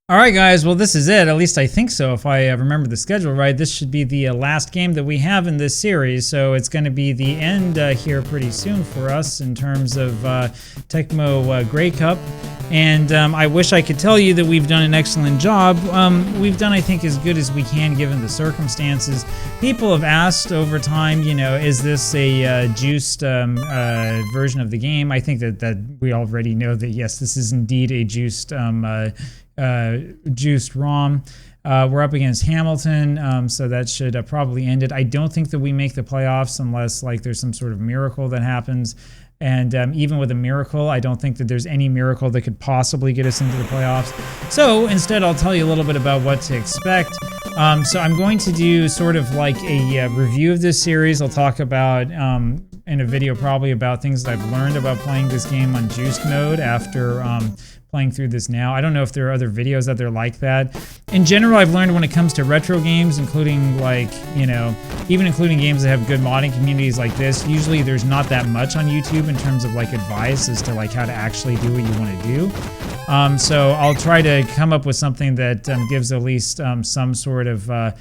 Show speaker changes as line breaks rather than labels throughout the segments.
All right, guys. Well, this is it. At least I think so, if I remember the schedule right. This should be the last game that we have in this series, so it's going to be the end here pretty soon for us in terms of Tecmo Grey Cup. And I wish I could tell you that we've done an excellent job. We've done, I think, as good as we can given the circumstances. People have asked over time, you know, is this a juiced version of the game? I think that we already know that, yes, this is indeed a juiced juiced ROM. We're up against Hamilton, so that should probably end it. I don't think that we make the playoffs unless like there's some sort of miracle that happens. And even with a miracle, I don't think that there's any miracle that could possibly get us into the playoffs. So instead, I'll tell you a little bit about what to expect. So I'm going to do sort of like a review of this series. I'll talk about in a video probably about things that I've learned about playing this game on juiced mode after playing through this now. I don't know if there are other videos out there like that. In general, I've learned when it comes to retro games, including like, you know, even including games that have good modding communities like this, usually there's not that much on YouTube in terms of like advice as to like how to actually do what you want to do. So I'll try to come up with something that gives at least some sort of a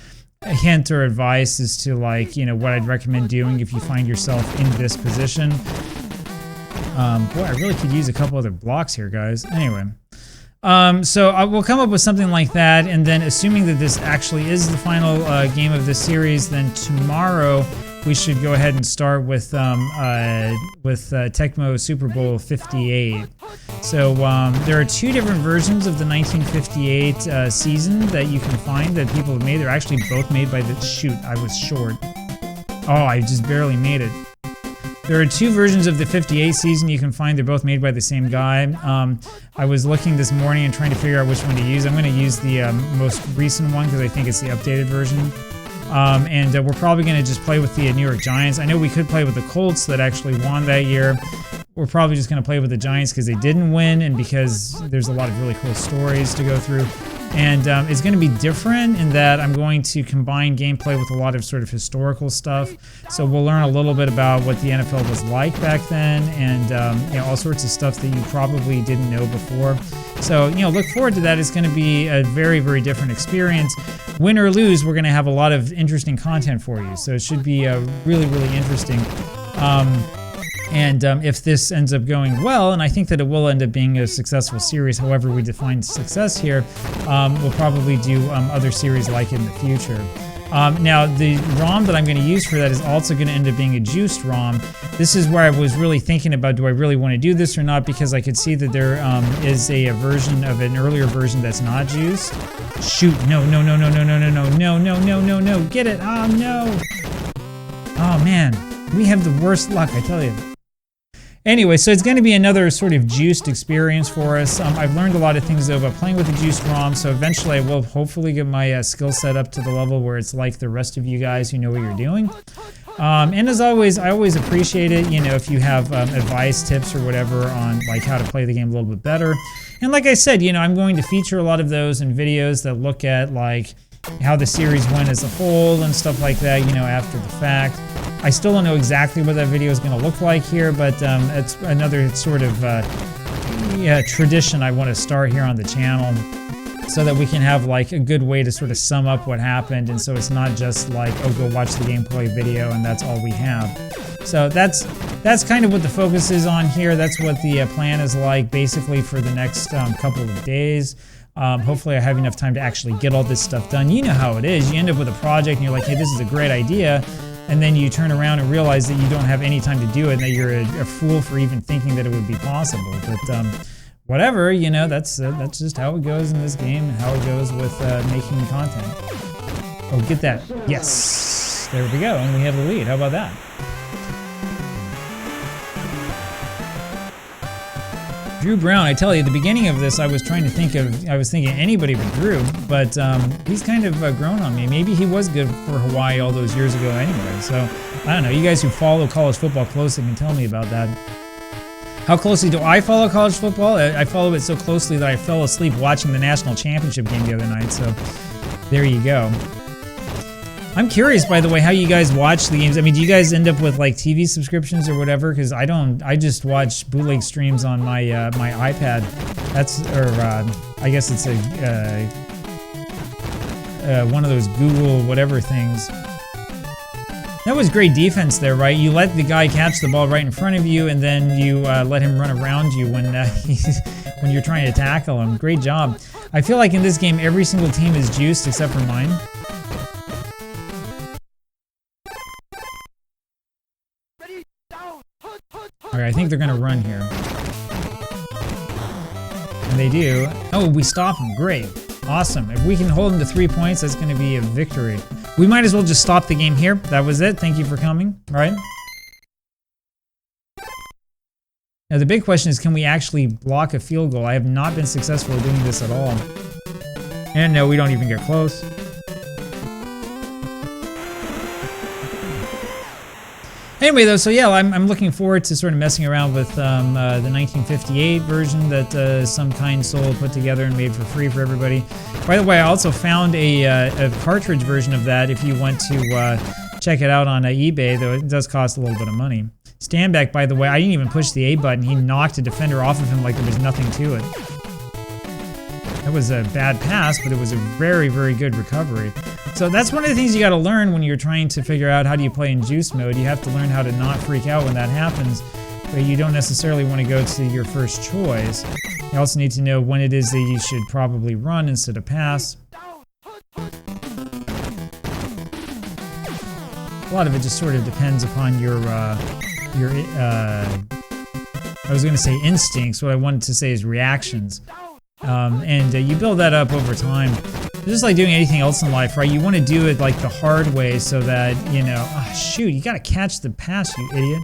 hint or advice as to like, you know, what I'd recommend doing if you find yourself in this position. Boy, I really could use a couple other blocks here, guys. Anyway, so we'll come up with something like that, and then assuming that this actually is the final game of this series, then tomorrow we should go ahead and start with Tecmo Super Bowl 58. So there are two different versions of the 1958 season that you can find that people have made. They're actually both made by the... Shoot, I was short. Oh, I just barely made it. There are two versions of the 58 season you can find. They're both made by the same guy. I was looking this morning and trying to figure out which one to use. I'm going to use the most recent one because I think it's the updated version. And we're probably going to just play with the New York Giants. I know we could play with the Colts that actually won that year. We're probably just going to play with the Giants because they didn't win and because there's a lot of really cool stories to go through. And it's going to be different in that I'm going to combine gameplay with a lot of sort of historical stuff. So we'll learn a little bit about what the NFL was like back then and you know, all sorts of stuff that you probably didn't know before. So, you know, look forward to that. It's going to be a very, very different experience. Win or lose, we're going to have a lot of interesting content for you. So it should be really, really interesting. And if this ends up going well, and I think that it will end up being a successful series, however we define success here, we'll probably do other series like it in the future. Now, the ROM that I'm going to use for that is also going to end up being a juiced ROM. This is where I was really thinking about, do I really want to do this or not? Because I could see that there is a version of an earlier version that's not juiced. Shoot, no, no, no, no, no, no, no, no, no, no, no, no, no, get it, oh no. Oh man, we have the worst luck, I tell you. Anyway, so it's going to be another sort of juiced experience for us. I've learned a lot of things though about playing with the juiced ROM, so eventually I will hopefully get my skill set up to the level where it's like the rest of you guys who know what you're doing. And as always, I always appreciate it, you know, if you have advice, tips, or whatever on like how to play the game a little bit better. And like I said, you know, I'm going to feature a lot of those in videos that look at like how the series went as a whole and stuff like that, you know, after the fact. I still don't know exactly what that video is going to look like here, but it's another sort of tradition I want to start here on the channel so that we can have like a good way to sort of sum up what happened, and so it's not just like, oh, go watch the gameplay video and that's all we have. So that's kind of what the focus is on here. That's what the plan is like basically for the next couple of days. Hopefully I have enough time to actually get all this stuff done. You know how it is. You end up with a project and you're like, hey, this is a great idea. And then you turn around and realize that you don't have any time to do it and that you're a fool for even thinking that it would be possible. But whatever, you know, that's just how it goes in this game and how it goes with making content. Oh, get that. Yes. There we go. And we have the lead. How about that? Drew Brown, I tell you, at the beginning of this, I was thinking anybody but Drew, but he's kind of grown on me. Maybe he was good for Hawaii all those years ago anyway. So, I don't know. You guys who follow college football closely can tell me about that. How closely do I follow college football? I follow it so closely that I fell asleep watching the national championship game the other night. So, there you go. I'm curious, by the way, how you guys watch the games. I mean, do you guys end up with like TV subscriptions or whatever? Because I don't. I just watch bootleg streams on my my iPad. That's I guess it's a one of those Google whatever things. That was great defense there, right? You let the guy catch the ball right in front of you, and then you let him run around you when when you're trying to tackle him. Great job. I feel like in this game, every single team is juiced except for mine. Alright, I think they're gonna run here. And they do. Oh, we stop them. Great. Awesome. If we can hold them to 3 points, that's gonna be a victory. We might as well just stop the game here. That was it. Thank you for coming. Right? Now the big question is, can we actually block a field goal? I have not been successful at doing this at all. And no, we don't even get close. Anyway, though, so yeah, I'm looking forward to sort of messing around with the 1958 version that some kind soul put together and made for free for everybody. By the way, I also found a cartridge version of that if you want to check it out on eBay, though it does cost a little bit of money. Standback, by the way, I didn't even push the A button. He knocked a defender off of him like there was nothing to it. That was a bad pass, but it was a very, very good recovery. So that's one of the things you got to learn when you're trying to figure out how do you play in juice mode. You have to learn how to not freak out when that happens, but you don't necessarily want to go to your first choice. You also need to know when it is that you should probably run instead of pass. A lot of it just sort of depends upon your I was going to say instincts. What I wanted to say is reactions. And you build that up over time. Just like doing anything else in life, right? You want to do it like the hard way so that, you know, oh, shoot, you got to catch the pass, you idiot.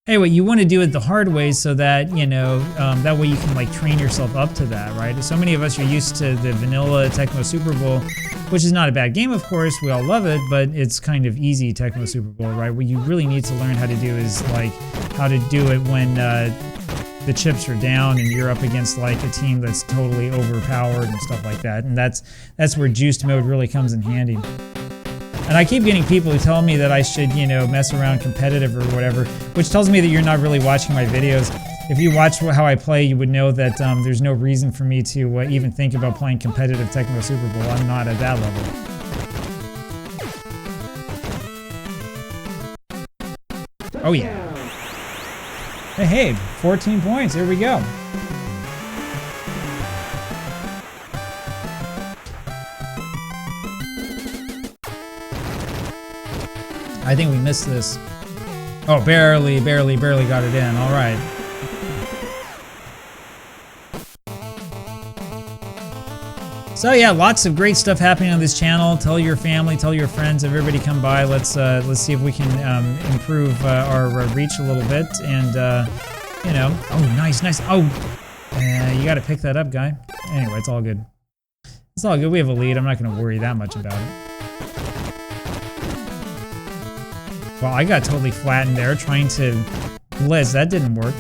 Anyway, you want to do it the hard way so that, you know, that way you can like train yourself up to that, right? So many of us are used to the vanilla Tecmo Super Bowl, which is not a bad game, of course. We all love it, but it's kind of easy Tecmo Super Bowl, right? What you really need to learn how to do is like how to do it when the chips are down and you're up against like a team that's totally overpowered and stuff like that. And that's where juiced mode really comes in handy. And I keep getting people who tell me that I should, you know, mess around competitive or whatever, which tells me that you're not really watching my videos. If you watch how I play, you would know that there's no reason for me to even think about playing competitive Tecmo Super Bowl. I'm not at that level. Oh yeah. Hey, 14 points, here we go. I think we missed this. Oh, barely got it in, all right. So yeah, lots of great stuff happening on this channel. Tell your family, tell your friends, everybody come by. Let's see if we can improve our reach a little bit. And you know, oh nice. Oh, you got to pick that up, guy. Anyway, it's all good. It's all good. We have a lead. I'm not going to worry that much about it. Well, I got totally flattened there trying to blitz. That didn't work.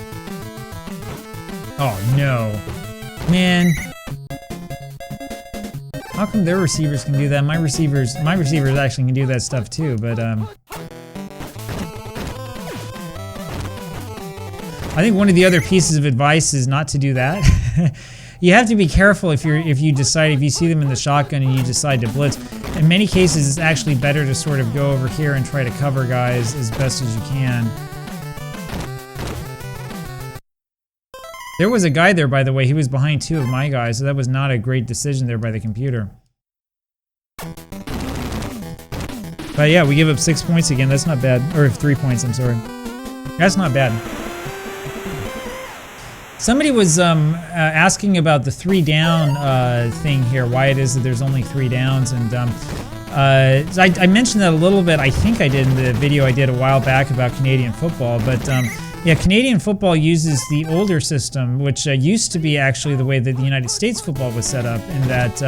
Oh no, man. How come their receivers can do that? My receivers actually can do that stuff too, but I think one of the other pieces of advice is not to do that. You have to be careful if you see them in the shotgun and you decide to blitz. In many cases, it's actually better to sort of go over here and try to cover guys as best as you can. There was a guy there, by the way. He was behind two of my guys, so that was not a great decision there by the computer. But yeah, we give up 6 points again. That's not bad. Or 3 points, I'm sorry. That's not bad. Somebody was asking about the 3 down thing here, why it is that there's only 3 downs. And I mentioned that a little bit, I think I did in the video I did a while back about Canadian football. But yeah, Canadian football uses the older system, which used to be actually the way that the United States football was set up, in that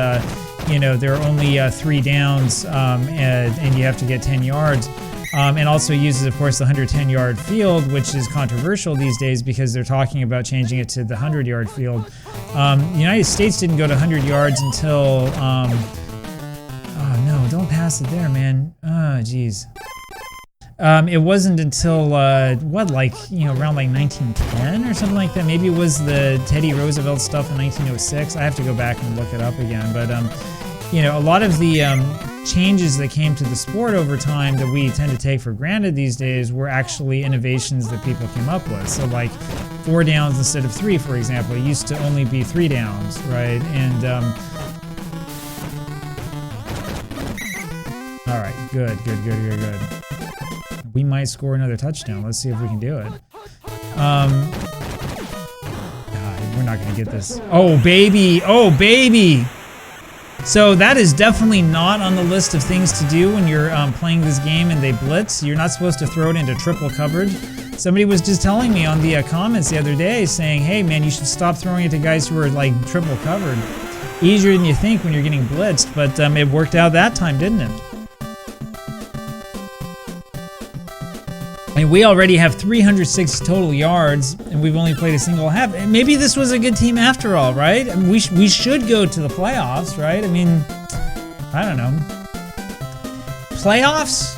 you know, there are only 3 downs and you have to get 10 yards. And also uses, of course, the 110-yard field, which is controversial these days because they're talking about changing it to the 100-yard field. The United States didn't go to 100 yards until, oh no, don't pass it there, man. Oh, jeez. It wasn't until, what, like, you know, around like 1910 or something like that. Maybe it was the Teddy Roosevelt stuff in 1906. I have to go back and look it up again. But, you know, a lot of the changes that came to the sport over time that we tend to take for granted these days were actually innovations that people came up with. So, like, 4 downs instead of 3, for example. It used to only be 3 downs, right? And, all right, good. We might score another touchdown. Let's see if we can do it. We're not going to get this. Oh, baby. Oh, baby. So that is definitely not on the list of things to do when you're playing this game and they blitz. You're not supposed to throw it into triple coverage. Somebody was just telling me on the comments the other day saying, hey, man, you should stop throwing it to guys who are, like, triple covered. Easier than you think when you're getting blitzed, but it worked out that time, didn't it? I mean, we already have 306 total yards, and we've only played a single half. Maybe this was a good team after all, right? I mean, we should go to the playoffs, right? I mean, I don't know. Playoffs?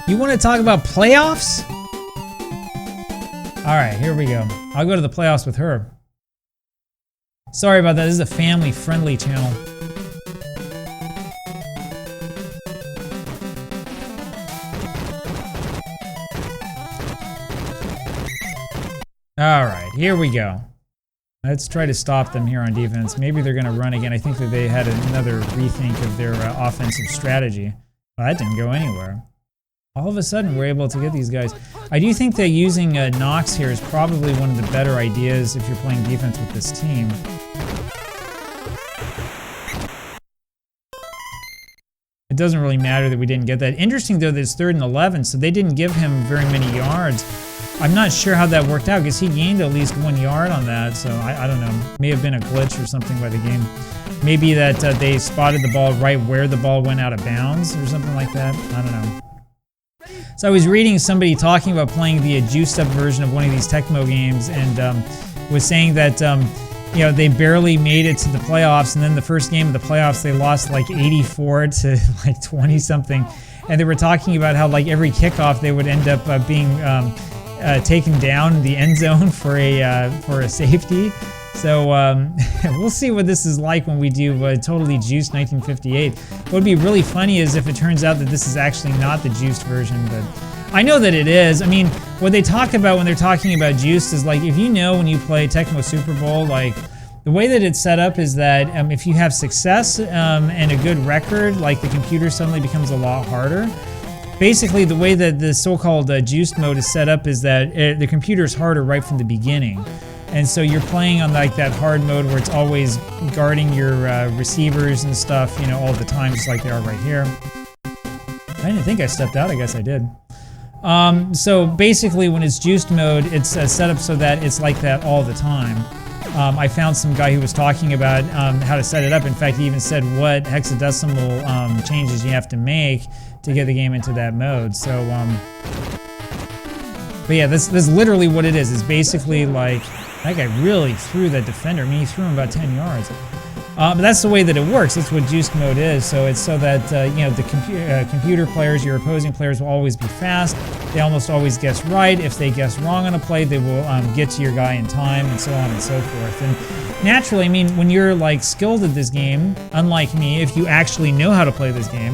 You want to talk about playoffs? All right, here we go. I'll go to the playoffs with her. Sorry about that. This is a family-friendly channel. All right, here we go. Let's try to stop them here on defense. Maybe they're going to run again. I think that they had another rethink of their offensive strategy. Well, that didn't go anywhere. All of a sudden, we're able to get these guys. I do think that using Knox here is probably one of the better ideas if you're playing defense with this team. It doesn't really matter that we didn't get that. Interesting, though, that it's 3rd and 11, so they didn't give him very many yards. I'm not sure how that worked out because he gained at least 1 yard on that, so I don't know. May have been a glitch or something by the game. Maybe that they spotted the ball right where the ball went out of bounds or something like that. I don't know. So I was reading somebody talking about playing the juiced up version of one of these Tecmo games and was saying that you know, they barely made it to the playoffs, and then the first game of the playoffs they lost like 84 to like 20 something, and they were talking about how like every kickoff they would end up being taken down in the end zone for a safety. So we'll see what this is like when we do totally juiced 1958. What would be really funny is if it turns out that this is actually not the juiced version, but I know that it is. I mean, what they talk about when they're talking about juiced is like, if you know when you play Tecmo Super Bowl, like the way that it's set up is that if you have success and a good record, like the computer suddenly becomes a lot harder. Basically, the way that the so-called juiced mode is set up is that the computer is harder right from the beginning. And so you're playing on like that hard mode where it's always guarding your receivers and stuff, you know, all the time, just like they are right here. I didn't think I stepped out. I guess I did. So basically, when it's juiced mode, it's set up so that it's like that all the time. I found some guy who was talking about how to set it up. In fact, he even said what hexadecimal changes you have to make to get the game into that mode. So, but yeah, this is literally what it is. It's basically like, that guy really threw that defender. I mean, he threw him about 10 yards. But that's the way that it works. That's what juiced mode is. So it's so that you know, the computer players, your opposing players, will always be fast. They almost always guess right. If they guess wrong on a play, they will get to your guy in time, and so on and so forth. And naturally, I mean, when you're like skilled at this game, unlike me, if you actually know how to play this game,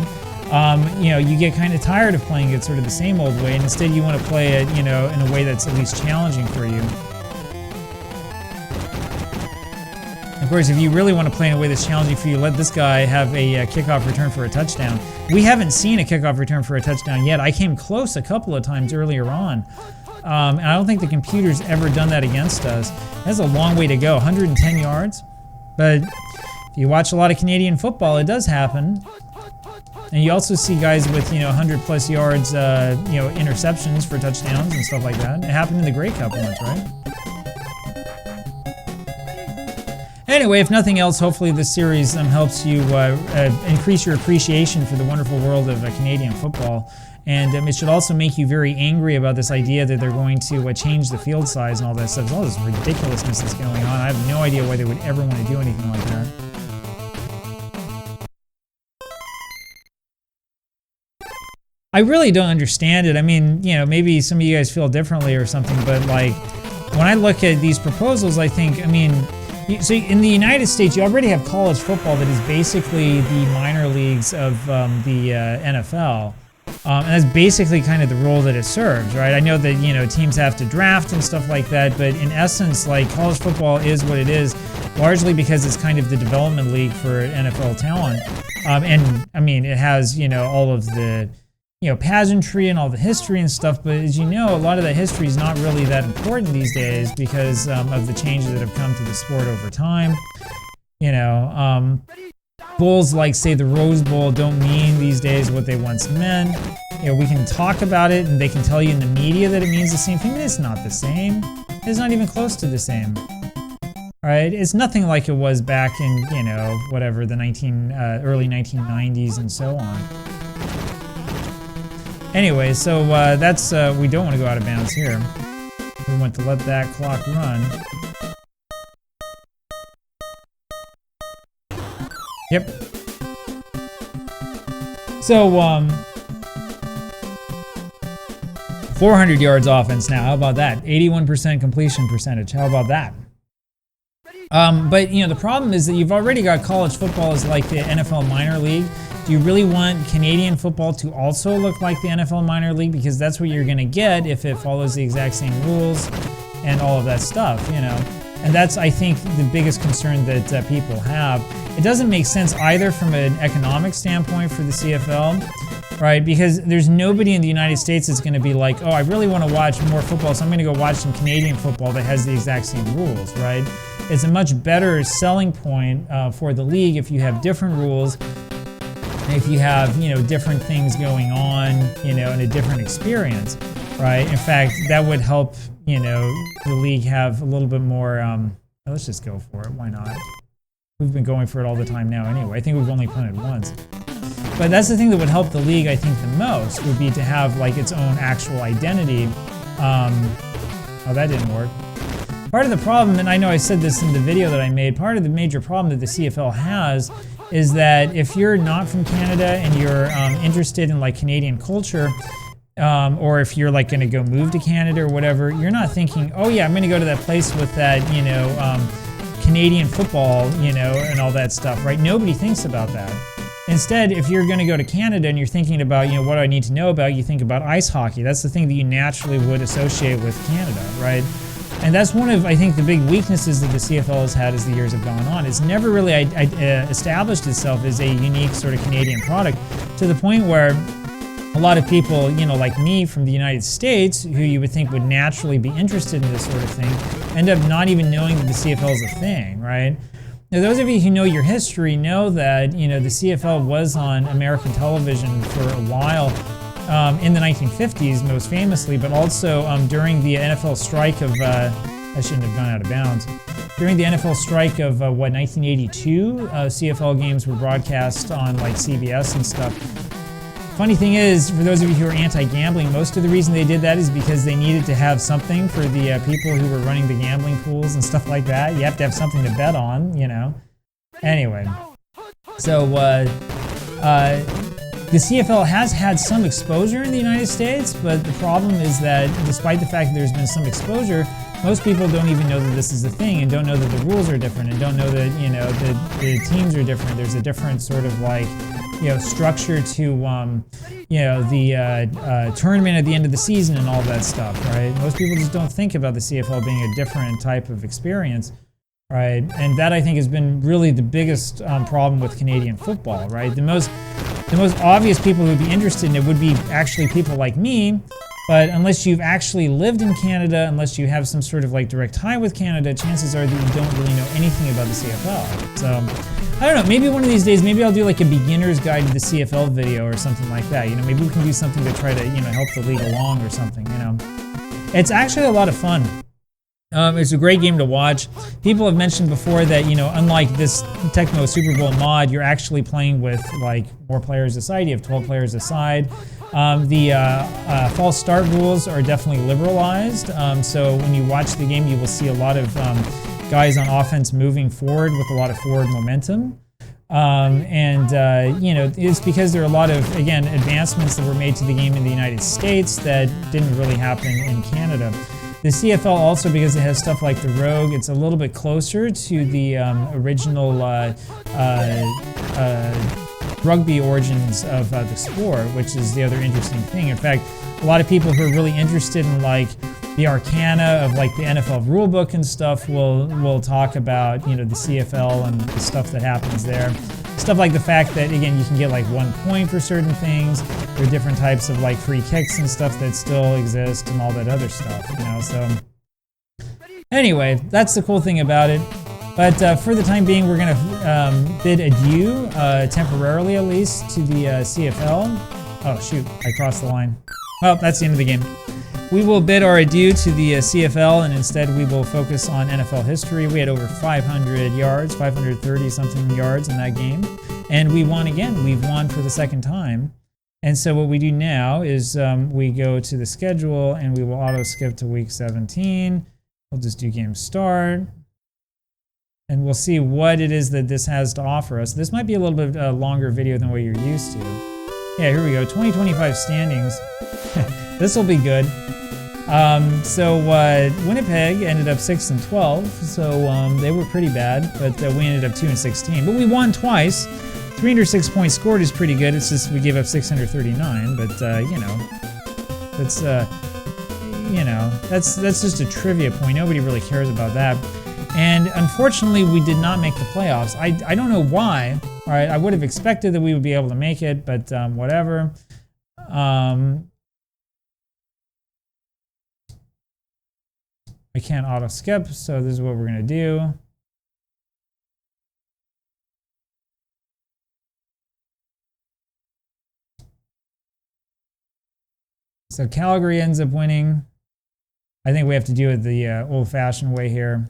you know, you get kind of tired of playing it sort of the same old way, and instead you want to play it, you know, in a way that's at least challenging for you. Of course, if you really want to play in a way that's challenging for you, let this guy have a kickoff return for a touchdown. We haven't seen a kickoff return for a touchdown yet. I came close a couple of times earlier on. And I don't think the computer's ever done that against us. That's a long way to go, 110 yards. But if you watch a lot of Canadian football, it does happen. And you also see guys with, you know, 100+ yards, you know, interceptions for touchdowns and stuff like that. It happened in the Grey Cup once, right? Anyway, if nothing else, hopefully this series helps you increase your appreciation for the wonderful world of Canadian football. And it should also make you very angry about this idea that they're going to change the field size and all that stuff. All this ridiculousness that's going on. I have no idea why they would ever want to do anything like that. I really don't understand it. I mean, you know, maybe some of you guys feel differently or something, but like when I look at these proposals, I think, I mean, so in the United States, you already have college football that is basically the minor leagues of the NFL. And that's basically kind of the role that it serves, right? I know that, you know, teams have to draft and stuff like that, but in essence, like, college football is what it is, largely because it's kind of the development league for NFL talent. And I mean, it has, you know, all of the, you know, pageantry and all the history and stuff, but as you know, a lot of that history is not really that important these days because of the changes that have come to the sport over time. You know, bowls like, say, the Rose Bowl don't mean these days what they once meant. You know, we can talk about it and they can tell you in the media that it means the same thing, but it's not the same. It's not even close to the same. Right? It's nothing like it was back in, you know, whatever, the early 1990s and so on. Anyway, so that's, we don't want to go out of bounds here. We want to let that clock run. Yep. So, 400 yards offense now. How about that? 81% completion percentage. How about that? But, you know, the problem is that you've already got college football as like the NFL minor league. Do you really want Canadian football to also look like the NFL minor league? Because that's what you're going to get if it follows the exact same rules and all of that stuff, you know. And that's, I think, the biggest concern that people have. It doesn't make sense either from an economic standpoint for the CFL, right? Because there's nobody in the United States that's going to be like, oh, I really want to watch more football, so I'm going to go watch some Canadian football that has the exact same rules, right? It's a much better selling point for the league if you have different rules, if you have, you know, different things going on, you know, and a different experience, right? In fact, that would help, you know, the league have a little bit more, let's just go for it, why not? We've been going for it all the time now anyway. I think we've only punted once. But that's the thing that would help the league, I think, the most, would be to have, like, its own actual identity. Oh, that didn't work. Part of the problem, and I know I said this in the video that I made, part of the major problem that the CFL has is that if you're not from Canada and you're interested in, like, Canadian culture, or if you're like going to go move to Canada or whatever, you're not thinking, oh yeah, I'm going to go to that place with that, you know, Canadian football, you know, and all that stuff, right? Nobody thinks about that. Instead, if you're going to go to Canada and you're thinking about, you know, what do I need to know about, you think about ice hockey. That's the thing that you naturally would associate with Canada, right? And that's one of, I think, the big weaknesses that the CFL has had as the years have gone on. It's never really established itself as a unique sort of Canadian product, to the point where a lot of people, you know, like me from the United States, who you would think would naturally be interested in this sort of thing, end up not even knowing that the CFL is a thing, right? Now, those of you who know your history know that, you know, the CFL was on American television for a while in the 1950s, most famously, but also during the NFL strike of, I shouldn't have gone out of bounds. During the NFL strike of, 1982, CFL games were broadcast on, like, CBS and stuff. Funny thing is, for those of you who are anti-gambling, most of the reason they did that is because they needed to have something for the people who were running the gambling pools and stuff like that. You have to have something to bet on, you know. Anyway, so the CFL has had some exposure in the United States, but the problem is that despite the fact that there's been some exposure, most people don't even know that this is a thing and don't know that the rules are different and don't know that, you know, the teams are different. There's a different sort of, like, you know, structure to, you know, the tournament at the end of the season and all that stuff, right? Most people just don't think about the CFL being a different type of experience, right? And that, I think, has been really the biggest problem with Canadian football, right? The most obvious people who would be interested in it would be actually people like me, but unless you've actually lived in Canada, unless you have some sort of, like, direct tie with Canada, chances are that you don't really know anything about the CFL. So, I don't know, maybe one of these days, maybe I'll do, like, a beginner's guide to the CFL video or something like that. You know, maybe we can do something to try to, you know, help the league along or something, you know. It's actually a lot of fun. It's a great game to watch. People have mentioned before that, you know, unlike this Tecmo Super Bowl mod, you're actually playing with, like, more players aside. You have 12 players aside. The false start rules are definitely liberalized. So when you watch the game, you will see a lot of guys on offense moving forward with a lot of forward momentum. You know, it's because there are a lot of, again, advancements that were made to the game in the United States that didn't really happen in Canada. The CFL also, because it has stuff like the Rogue, it's a little bit closer to the original rugby origins of the sport, which is the other interesting thing. In fact, a lot of people who are really interested in like the arcana of like the NFL rulebook and stuff will talk about, you know, the CFL and the stuff that happens there. Stuff like the fact that, again, you can get like 1 point for certain things. There are different types of like free kicks and stuff that still exist and all that other stuff, you know. So anyway, that's the cool thing about it. But for the time being, we're going to bid adieu, temporarily at least, to the CFL. Oh, shoot, I crossed the line. Well, that's the end of the game. We will bid our adieu to the CFL, and instead we will focus on NFL history. We had over 500 yards, 530-something yards in that game. And we won again. We've won for the second time. And so what we do now is we go to the schedule, and we will auto-skip to week 17. We'll just do game start. And we'll see what it is that this has to offer us. This might be a little bit longer video than what you're used to. Yeah, here we go, 2025 standings. This will be good. So Winnipeg ended up 6-12, so they were pretty bad, but we ended up 2-16. But we won twice. 306 points scored is pretty good. It's just we gave up 639, but you know, that's just a trivia point. Nobody really cares about that. And unfortunately, we did not make the playoffs. I don't know why. All right, I would have expected that we would be able to make it, but whatever. I can't auto skip, so this is what we're going to do. So Calgary ends up winning. I think we have to do it the old-fashioned way here.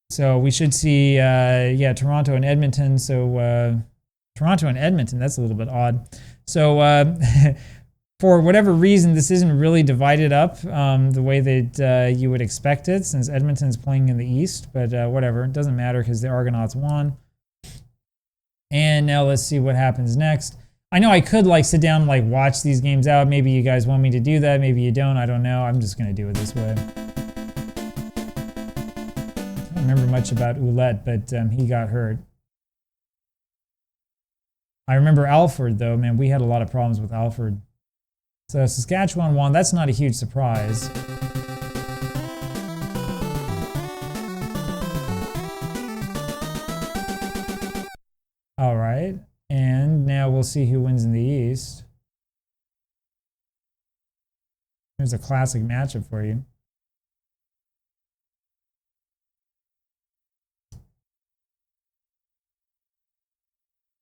So we should see, yeah, Toronto and Edmonton. So Toronto and Edmonton, that's a little bit odd. So for whatever reason, this isn't really divided up the way that you would expect it, since Edmonton's playing in the East. But whatever, it doesn't matter because the Argonauts won. And now let's see what happens next. I know I could like sit down and like watch these games out. Maybe you guys want me to do that. Maybe you don't. I don't know. I'm just going to do it this way. I don't remember much about Ouellette, but he got hurt. I remember Alford, though. Man, we had a lot of problems with Alford. So Saskatchewan won. That's not a huge surprise. All right. And now we'll see who wins in the East. Here's a classic matchup for you.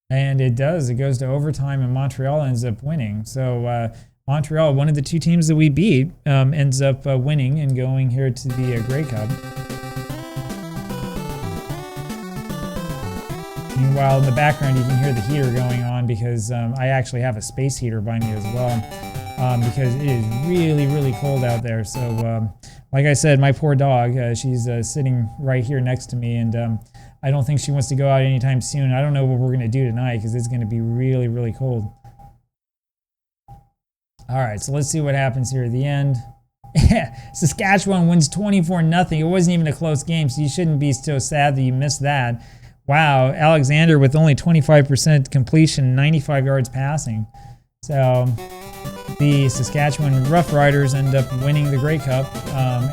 And it does. It goes to overtime, and Montreal ends up winning. So Montreal, one of the two teams that we beat, ends up winning and going here to the Grey Cup. Meanwhile, in the background, you can hear the heater going on because I actually have a space heater by me as well because it is really, really cold out there. So, like I said, my poor dog, she's sitting right here next to me, and I don't think she wants to go out anytime soon. I don't know what we're going to do tonight because it's going to be really, really cold. All right, so let's see what happens here at the end. Saskatchewan wins 24-0. It wasn't even a close game, so you shouldn't be so sad that you missed that. Wow, Alexander with only 25% completion, 95 yards passing. So the Saskatchewan Roughriders end up winning the Grey Cup,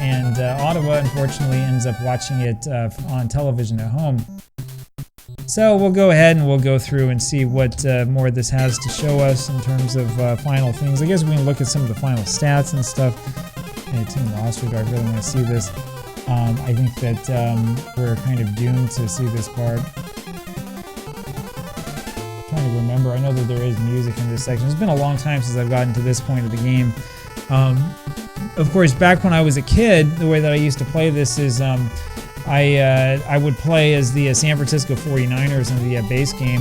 and Ottawa, unfortunately, ends up watching it on television at home. So we'll go ahead and we'll go through and see what more this has to show us in terms of final things. I guess we can look at some of the final stats and stuff. Hey, team roster, do I really want to see this? I think that we're kind of doomed to see this part. I'm trying to remember. I know that there is music in this section. It's been a long time since I've gotten to this point of the game. Of course, back when I was a kid, the way that I used to play this is I would play as the San Francisco 49ers in the base game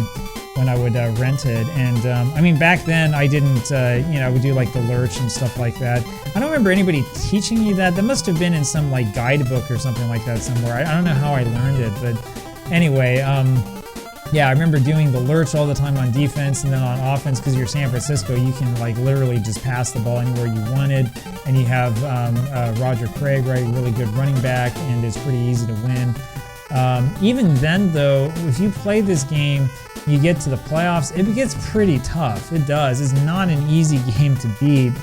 when I would rent it. And I mean, back then I didn't, I would do like the lurch and stuff like that. I don't remember anybody teaching me that. That must have been in some like guidebook or something like that somewhere. I don't know how I learned it, but Anyway, yeah, I remember doing the lurch all the time on defense, and then on offense, because you're San Francisco, you can like literally just pass the ball anywhere you wanted, and you have Roger Craig, right, really good running back, and it's pretty easy to win. Even then, though, if you play this game, you get to the playoffs, it gets pretty tough. It does. It's not an easy game to beat,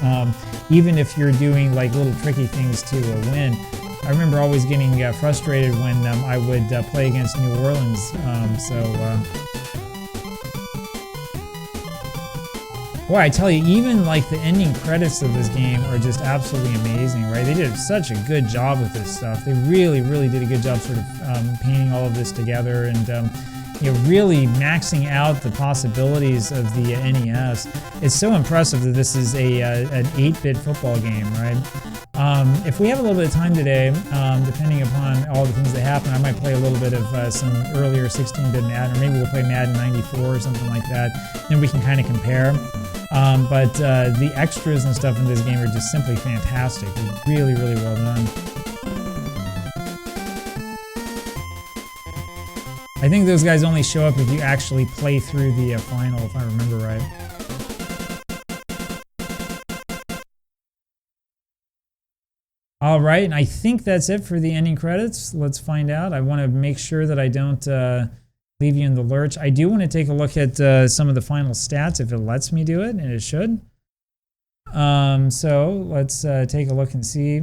even if you're doing like little tricky things to win. I remember always getting frustrated when I would play against New Orleans. Boy, I tell you, even like the ending credits of this game are just absolutely amazing, right? They did such a good job with this stuff. They really, really did a good job sort of painting all of this together and you know, really maxing out the possibilities of the NES. It's so impressive that this is an 8-bit football game, right? If we have a little bit of time today, depending upon all the things that happen, I might play a little bit of some earlier 16-bit Madden, or maybe we'll play Madden 94 or something like that, then we can kind of compare. But the extras and stuff in this game are just simply fantastic. It's really, really well done. I think those guys only show up if you actually play through the final, if I remember right. All right, and I think that's it for the ending credits. Let's find out. I want to make sure that I don't leave you in the lurch. I do want to take a look at some of the final stats if it lets me do it, and it should. So let's take a look and see.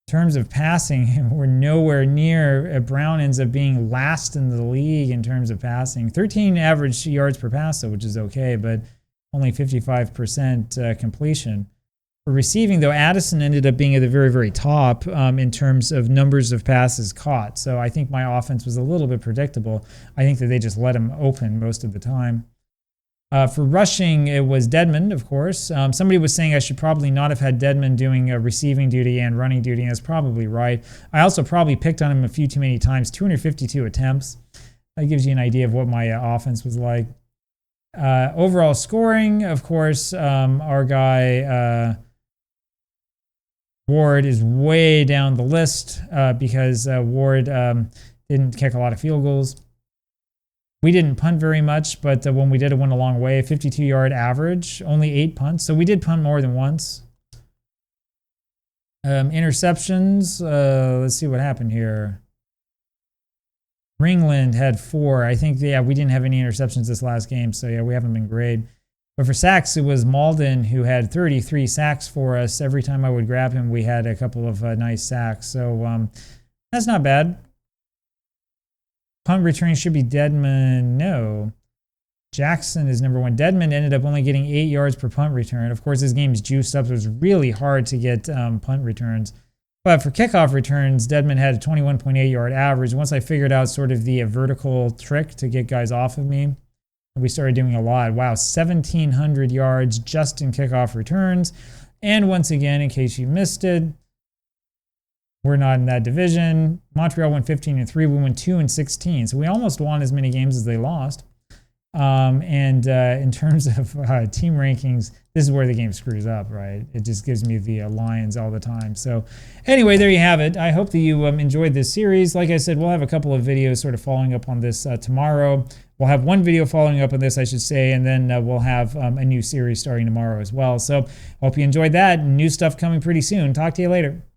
In terms of passing, we're nowhere near. Brown ends up being last in the league in terms of passing. 13 average yards per pass, though, which is okay, but only 55% completion. For receiving, though, Addison ended up being at the very, very top in terms of numbers of passes caught. So I think my offense was a little bit predictable. I think that they just let him open most of the time. For rushing, it was Deadman, of course. Somebody was saying I should probably not have had Deadman doing receiving duty and running duty, and that's probably right. I also probably picked on him a few too many times, 252 attempts. That gives you an idea of what my offense was like. Overall scoring, of course, our guy Ward is way down the list because Ward didn't kick a lot of field goals. We didn't punt very much, but when we did, it went a long way. 52-yard average, only 8 punts. So we did punt more than once. Interceptions, let's see what happened here. Ringland had 4. I think, yeah, we didn't have any interceptions this last game, so yeah, we haven't been great. But for sacks, it was Malden who had 33 sacks for us. Every time I would grab him, we had a couple of nice sacks. So that's not bad. Punt return should be Deadman. No. Jackson is number 1. Deadman ended up only getting 8 yards per punt return. Of course, this game's juiced up, so it's really hard to get punt returns. But for kickoff returns, Deadman had a 21.8 yard average. Once I figured out sort of the vertical trick to get guys off of me, we started doing a lot. Wow, 1,700 yards just in kickoff returns. And once again, in case you missed it, we're not in that division. Montreal went 15-3. We went 2-16. So we almost won as many games as they lost. In terms of team rankings, this is where the game screws up, right? It just gives me the Lions all the time. So anyway, there you have it. I hope that you enjoyed this series. Like I said, we'll have a couple of videos sort of following up on this tomorrow. We'll have one video following up on this, I should say, and then we'll have a new series starting tomorrow as well. So hope you enjoyed that. New stuff coming pretty soon. Talk to you later.